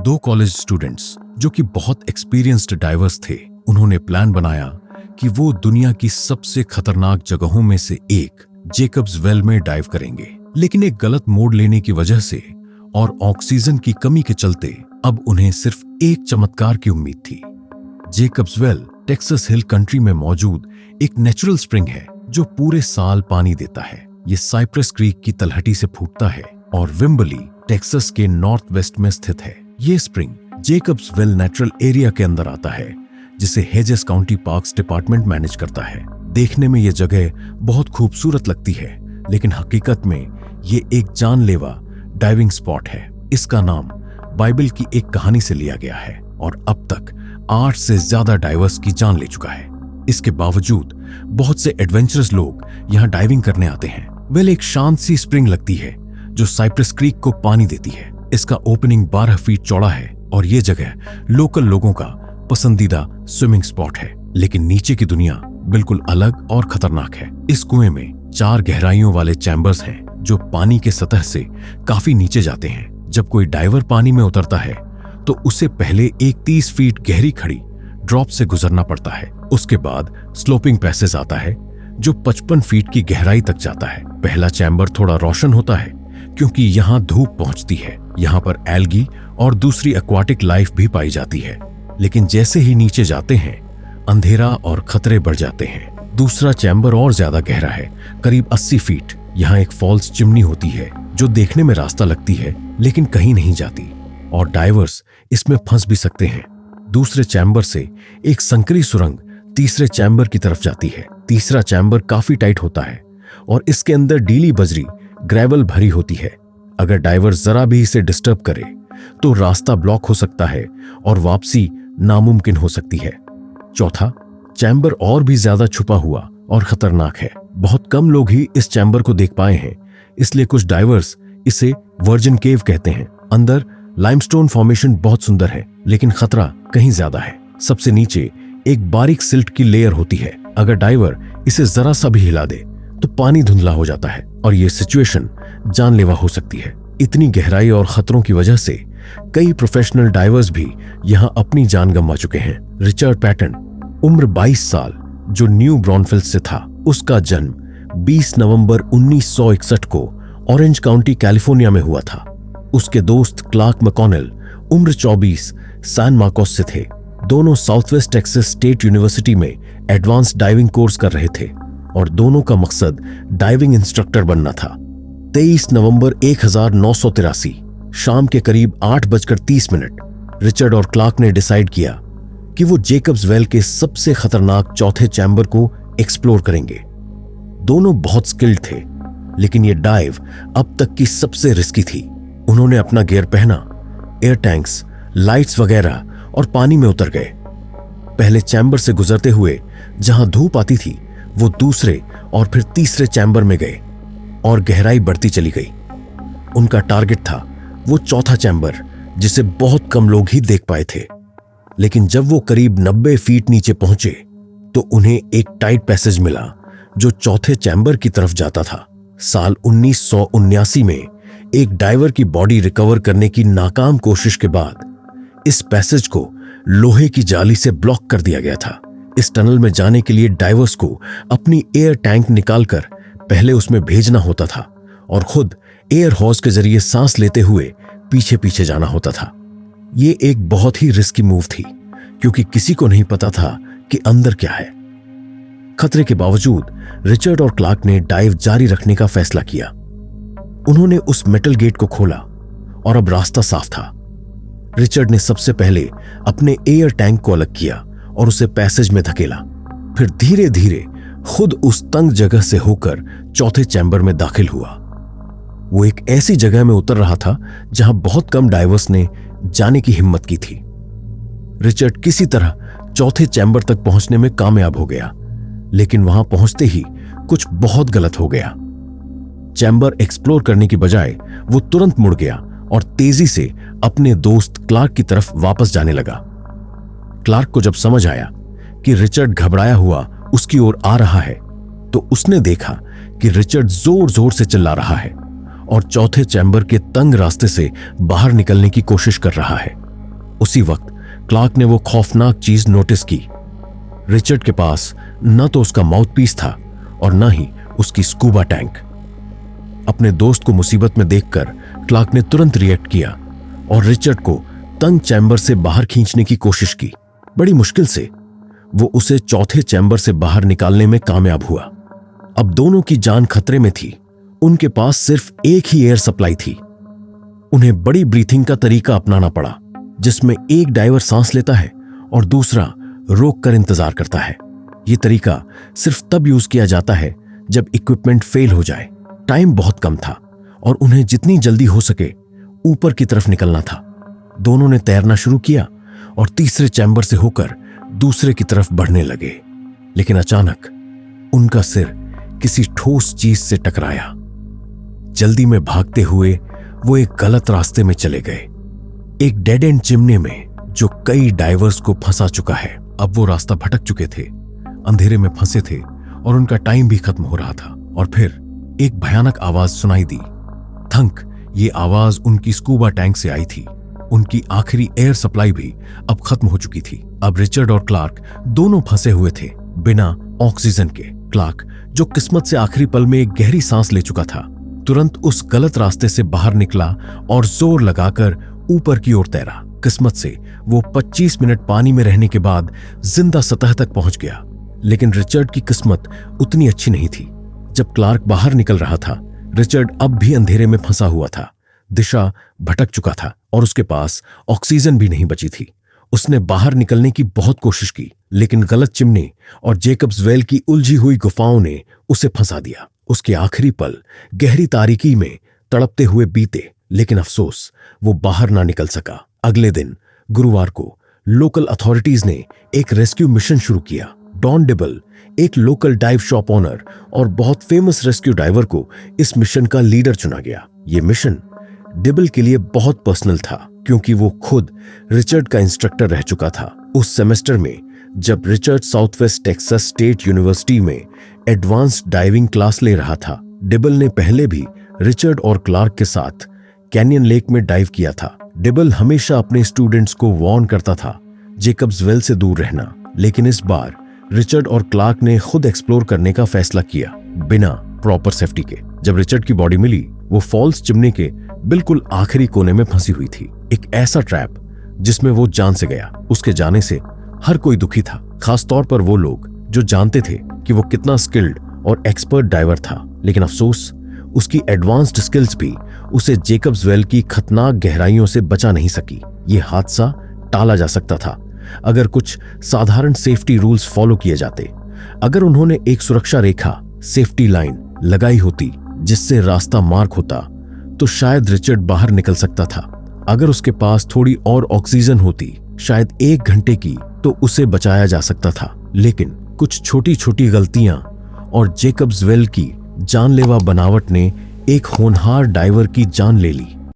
दो college students जो कि बहुत एक्सपीरियंस्ड डाइवर्स थे, उन्होंने प्लान बनाया कि वो दुनिया की सबसे खतरनाक जगहों में से एक जेकब्स वेल में डाइव करेंगे। लेकिन एक गलत मोड़ लेने की वजह से और ऑक्सीजन की कमी के चलते अब उन्हें सिर्फ एक चमत्कार की उम्मीद थी। जेकब्स वेल टेक्सास हिल कंट्री में मौजूद एक नेचुरल स्प्रिंग है जो पूरे साल पानी देता है। ये साइप्रस क्रीक की तलहटी से फूटता है और विम्बली टेक्सास के नॉर्थ वेस्ट में स्थित है। ये spring Jacob's well natural area के अंदर आता है जिसे hedges county parks department manage करता है। देखने में ये जगह बहुत खूबसूरत लगती है, लेकिन हकीकत में ये एक जानलेवा डाइविंग स्पॉट है। इसका नाम बाइबल की एक कहानी से लिया गया है और अब तक 8 से ज्यादा डाइवर्स की जान ले चुका है। इसके बावजूद बहुत से एडवेंचरस लोग यहाँ डाइविंग करने आते हैं। वेल एक शांत सी स्प्रिंग लगती है जो साइप्रस क्रीक को पानी देती है। इसका ओपनिंग 12 फीट चौड़ा है और ये जगह लोकल लोगों का पसंदीदा स्विमिंग स्पॉट है। लेकिन नीचे की दुनिया बिल्कुल अलग और खतरनाक है। इस कुएं में 4 गहराइयों वाले चैम्बर्स हैं जो पानी के सतह से काफी नीचे जाते हैं। जब कोई डाइवर पानी में उतरता है तो उसे पहले एक 30 फीट गहरी खड़ी ड्रॉप से गुजरना पड़ता है। उसके बाद स्लोपिंग पैसेज आता है जो 55 फीट की गहराई तक जाता है। पहला चैम्बर थोड़ा रोशन होता है क्योंकि यहाँ धूप पहुंचती है। यहाँ पर एल्गी और दूसरी एक्वाटिक लाइफ भी पाई जाती है। लेकिन जैसे ही नीचे जाते हैं अंधेरा और खतरे बढ़ जाते हैं। दूसरा चैम्बर और ज्यादा गहरा है, करीब 80 फीट। यहाँ एक फॉल्स चिमनी होती है जो देखने में रास्ता लगती है लेकिन कहीं नहीं जाती और डाइवर्स इसमें फंस भी सकते हैं। दूसरे चैम्बर से एक संकरी सुरंग तीसरे चैम्बर की तरफ जाती है। तीसरा चैम्बर काफी टाइट होता है और इसके अंदर डीली बजरी ग्रेवल भरी होती है। अगर डाइवर जरा भी इसे डिस्टर्ब करे तो रास्ता ब्लॉक हो सकता है और वापसी नामुमकिन हो सकती है। चौथा चैम्बर और भी ज्यादा छुपा हुआ और खतरनाक है। बहुत कम लोग ही इस चैम्बर को देख पाए हैं, इसलिए कुछ डाइवर्स इसे वर्जिन केव कहते हैं। अंदर लाइमस्टोन फॉर्मेशन बहुत सुंदर है लेकिन खतरा कहीं ज्यादा है। सबसे नीचे एक बारीक सिल्ट की लेयर होती है। अगर डाइवर इसे जरा सा भी हिला दे तो पानी धुंधला हो जाता है और यह सिचुएशन जानलेवा हो सकती है। इतनी गहराई और खतरों की वजह से कई प्रोफेशनल डाइवर्स भी यहां अपनी जान गंवा चुके हैं। रिचर्ड पैटन उम्र 22 साल जो न्यू ब्रॉनफील्ड से था। उसका जन्म 20 नवंबर 1961 को ऑरेंज काउंटी कैलिफोर्निया में हुआ था। उसके दोस्त क्लार्क मैकॉनेल उम्र 24 सैन मार्कोस से थे। दोनों साउथवेस्ट टेक्सास स्टेट यूनिवर्सिटी में एडवांस डाइविंग कोर्स कर रहे थे और दोनों का मकसद डाइविंग इंस्ट्रक्टर बनना था। 23 नवंबर 1983 शाम के करीब 8:30 रिचर्ड और क्लार्क ने डिसाइड किया कि वो जेकब्स वेल के सबसे खतरनाक चौथे चैम्बर को एक्सप्लोर करेंगे। दोनों बहुत स्किल्ड थे लेकिन ये डाइव अब तक की सबसे रिस्की थी। उन्होंने अपना गियर पहना, एयर टैंक्स, लाइट्स वगैरह और पानी में उतर गए। पहले चैम्बर से गुजरते हुए जहां धूप आती थी वो दूसरे और फिर तीसरे चैम्बर में गए और गहराई बढ़ती चली गई। उनका टारगेट था वो चौथा चैम्बर जिसे बहुत कम लोग ही देख पाए थे। लेकिन जब वो करीब 90 फीट नीचे पहुंचे तो उन्हें एक टाइट पैसेज मिला जो चौथे चैम्बर की तरफ जाता था। साल 1979 में एक डाइवर की बॉडी रिकवर करने की नाकाम कोशिश के बाद इस पैसेज को लोहे की जाली से ब्लॉक कर दिया गया था। इस टनल में जाने के लिए डाइवर्स को अपनी एयर टैंक निकालकर पहले उसमें भेजना होता था और खुद एयर हॉर्स के जरिए सांस लेते हुए पीछे पीछे जाना होता था। ये एक बहुत ही रिस्की मूव थी क्योंकि किसी को नहीं पता था कि अंदर क्या है। खतरे के बावजूद रिचर्ड और क्लार्क ने डाइव जारी रखने का फैसला किया। उन्होंने उस मेटल गेट को खोला और अब रास्ता साफ था। रिचर्ड ने सबसे पहले अपने एयर टैंक को अलग किया और उसे पैसेज में धकेला, फिर धीरे धीरे खुद उस तंग जगह से होकर चौथे चैम्बर में दाखिल हुआ। वो एक ऐसी जगह में उतर रहा था जहां बहुत कम डाइवर्स ने जाने की हिम्मत की थी। रिचर्ड किसी तरह चौथे चैम्बर तक पहुंचने में कामयाब हो गया, लेकिन वहां पहुंचते ही कुछ बहुत गलत हो गया। चैम्बर एक्सप्लोर करने की बजाय वो तुरंत मुड़ गया और तेजी से अपने दोस्त क्लार्क की तरफ वापस जाने लगा। क्लार्क को जब समझ आया कि रिचर्ड घबराया हुआ उसकी ओर आ रहा है तो उसने देखा कि रिचर्ड जोर जोर से चिल्ला रहा है और चौथे चैम्बर के तंग रास्ते से बाहर निकलने की कोशिश कर रहा है। उसी वक्त क्लार्क ने वो खौफनाक चीज नोटिस की। रिचर्ड के पास न तो उसका माउथपीस था और न ही उसकी स्कूबा टैंक। अपने दोस्त को मुसीबत में देखकर क्लार्क ने तुरंत रिएक्ट किया और रिचर्ड को तंग चैम्बर से बाहर खींचने की कोशिश की। बड़ी मुश्किल से वो उसे चौथे चैम्बर से बाहर निकालने में कामयाब हुआ। अब दोनों की जान खतरे में थी। उनके पास सिर्फ एक ही एयर सप्लाई थी। उन्हें बड़ी ब्रीथिंग का तरीका अपनाना पड़ा, जिसमें एक डाइवर सांस लेता है और दूसरा रोक कर इंतजार करता है। यह तरीका सिर्फ तब यूज किया जाता है जब इक्विपमेंट फेल हो जाए। टाइम बहुत कम था और उन्हें जितनी जल्दी हो सके ऊपर की तरफ निकलना था। दोनों ने तैरना शुरू किया और तीसरे चैम्बर से होकर दूसरे की तरफ बढ़ने लगे। लेकिन अचानक उनका सिर किसी ठोस चीज से टकराया। जल्दी में भागते हुए वो एक गलत रास्ते में चले गए, एक डेड एंड चिमनी में जो कई डाइवर्स को फंसा चुका है। अब वो रास्ता भटक चुके थे, अंधेरे में फंसे थे और उनका टाइम भी खत्म हो रहा था। और फिर एक भयानक आवाज सुनाई दी। थंक। ये आवाज उनकी स्कूबा टैंक से आई थी। उनकी आखिरी एयर सप्लाई भी अब खत्म हो चुकी थी। अब रिचर्ड और क्लार्क दोनों फंसे हुए थे बिना ऑक्सीजन के। क्लार्क, जो किस्मत से आखिरी पल में एक गहरी सांस ले चुका था, तुरंत उस गलत रास्ते से बाहर निकला और जोर लगाकर ऊपर की ओर तैरा। किस्मत से वो 25 मिनट पानी में रहने के बाद जिंदा सतह तक पहुंच गया। लेकिन रिचर्ड की किस्मत उतनी अच्छी नहीं थी। जब क्लार्क बाहर निकल रहा था, रिचर्ड अब भी अंधेरे में फंसा हुआ था, दिशा भटक चुका था और उसके पास ऑक्सीजन भी नहीं बची थी। उसने बाहर निकलने की बहुत कोशिश की, लेकिन गलत चिमनी और जेकब्स वेल की उलझी हुई गुफाओं ने उसे फंसा दिया। उसके आखिरी पल गहरी तारीकी में तड़पते हुए बीते, लेकिन अफसोस वो बाहर ना निकल सका। अगले दिन गुरुवार को लोकल अथॉरिटीज ने एक रेस्क्यू मिशन शुरू किया। डॉन डिबल, एक लोकल डाइव शॉप ओनर और बहुत फेमस रेस्क्यू डाइवर को इस मिशन का लीडर चुना गया। यह मिशन डिबल के लिए बहुत पर्सनल था, क्योंकि वो खुद रिचर्ड का इंस्ट्रक्टर रह चुका था। उस सेमेस्टर में जब Richard south West Texas state university में एडवांस्ड डाइविंग क्लास ले रहा था, डिबल ने पहले भी रिचर्ड और क्लार्क के साथ कैनियन लेक में डाइव किया था। डिबल हमेशा अपने स्टूडेंट्स को वार्न करता था जेकब्स वेल से दूर रहना, लेकिन इस बार रिचर्ड और क्लार्क ने खुद एक्सप्लोर करने का फैसला किया बिना प्रॉपर सेफ्टी के। जब रिचर्ड की बॉडी मिली, वो फॉल्स चिमनी के बिल्कुल आखिरी कोने में फंसी हुई थी, एक ऐसा ट्रैप जिसमें वो जान से गया। उसके जाने से हर कोई दुखी था, खास तौर पर वो लोग जो जानते थे कि वो कितना स्किल्ड और एक्सपर्ट डाइवर था। लेकिन अफसोस, उसकी एडवांस्ड स्किल्स भी उसे जेकब्स वेल की खतरनाक गहराइयों से बचा नहीं सकी। ये हादसा टाला जा सकता था अगर कुछ साधारण सेफ्टी रूल्स फॉलो किए जाते। अगर उन्होंने एक सुरक्षा रेखा, सेफ्टी लाइन लगाई होती जिससे रास्ता मार्क होता, तो शायद रिचर्ड बाहर निकल सकता था। अगर उसके पास थोड़ी और ऑक्सीजन होती, शायद 1 घंटे की, तो उसे बचाया जा सकता था। लेकिन कुछ छोटी छोटी गलतियां और जेकब्स वेल की जानलेवा बनावट ने एक होनहार डाइवर की जान ले ली।